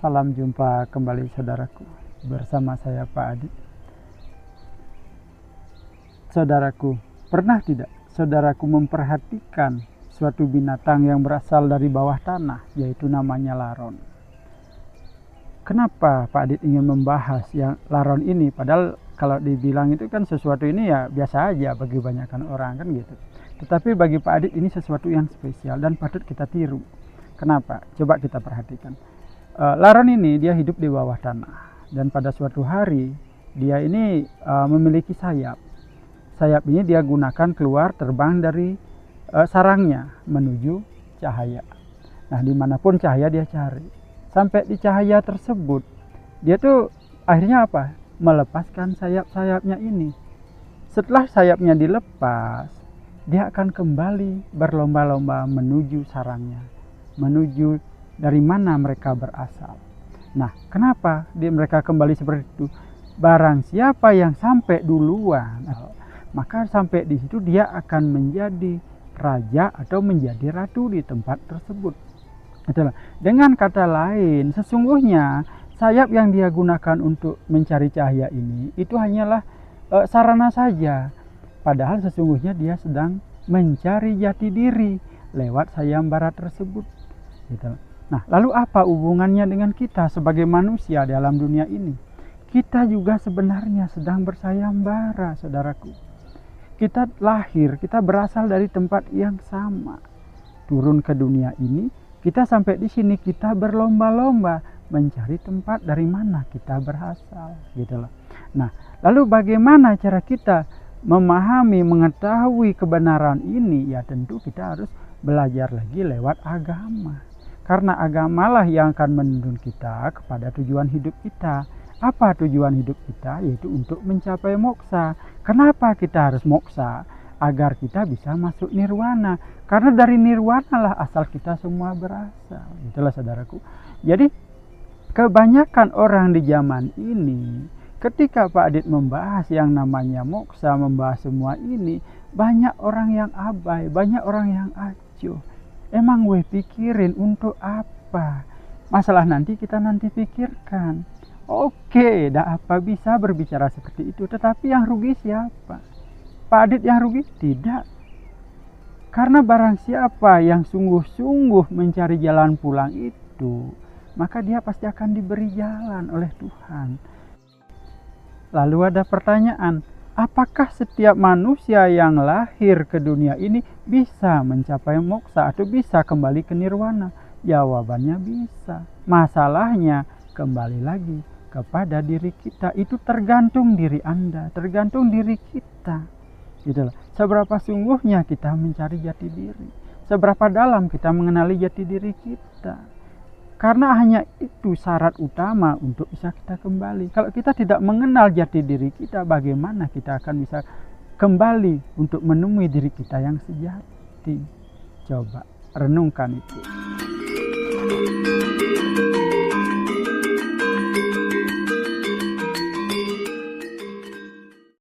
Salam jumpa kembali saudaraku, bersama saya Pak Adi. Saudaraku, pernah tidak saudaraku memperhatikan suatu binatang yang berasal dari bawah tanah, yaitu namanya laron? Kenapa Pak Adit ingin membahas yang laron ini? Padahal kalau dibilang itu kan sesuatu ini ya biasa aja bagi kebanyakan orang kan gitu. Tetapi bagi Pak Adit ini sesuatu yang spesial dan patut kita tiru. Kenapa? Coba kita perhatikan. Laron ini dia hidup di bawah tanah, dan pada suatu hari dia ini memiliki sayap. Sayap ini dia gunakan keluar terbang dari sarangnya menuju cahaya. Nah, dimanapun cahaya dia cari. Sampai di cahaya tersebut, dia tuh akhirnya apa? Melepaskan sayap-sayapnya ini. Setelah sayapnya dilepas, dia akan kembali berlomba-lomba menuju sarangnya, menuju dari mana mereka berasal. Nah, kenapa mereka kembali seperti itu? Barang siapa yang sampai duluan, maka sampai di situ dia akan menjadi raja atau menjadi ratu di tempat tersebut. Itulah. Dengan kata lain, sesungguhnya sayap yang dia gunakan untuk mencari cahaya ini itu hanyalah sarana saja. Padahal sesungguhnya dia sedang mencari jati diri lewat sayembara tersebut. Gitu. Nah, lalu apa hubungannya dengan kita sebagai manusia dalam dunia ini? Kita juga sebenarnya sedang bersayembara, saudaraku. Kita lahir, kita berasal dari tempat yang sama. Turun ke dunia ini, kita sampai di sini, kita berlomba-lomba mencari tempat dari mana kita berasal. Gitu loh. Nah, lalu bagaimana cara kita memahami, mengetahui kebenaran ini? Ya tentu kita harus belajar lagi lewat agama. Karena agamalah yang akan menuntun kita kepada tujuan hidup kita. Apa tujuan hidup kita? Yaitu untuk mencapai moksa. Kenapa kita harus moksa? Agar kita bisa masuk nirwana. Karena dari nirwana lah asal kita semua berasal. Itulah saudaraku. Jadi kebanyakan orang di zaman ini, ketika Pak Adit membahas yang namanya moksa, membahas semua ini, banyak orang yang abai, banyak orang yang acuh. Emang gue pikirin untuk apa? Masalah nanti kita nanti pikirkan. Oke, dah apa bisa berbicara seperti itu. Tetapi yang rugi siapa? Pak Adit yang rugi? Tidak. Karena barang siapa yang sungguh-sungguh mencari jalan pulang itu, maka dia pasti akan diberi jalan oleh Tuhan. Lalu ada pertanyaan, apakah setiap manusia yang lahir ke dunia ini bisa mencapai moksa atau bisa kembali ke nirwana? Jawabannya bisa. Masalahnya kembali lagi kepada diri kita. Itu tergantung diri Anda, tergantung diri kita. Itulah. Seberapa sungguhnya kita mencari jati diri, seberapa dalam kita mengenali jati diri kita. Karena hanya itu syarat utama untuk bisa kita kembali. Kalau kita tidak mengenal jati diri kita, bagaimana kita akan bisa kembali untuk menemui diri kita yang sejati? Coba renungkan itu.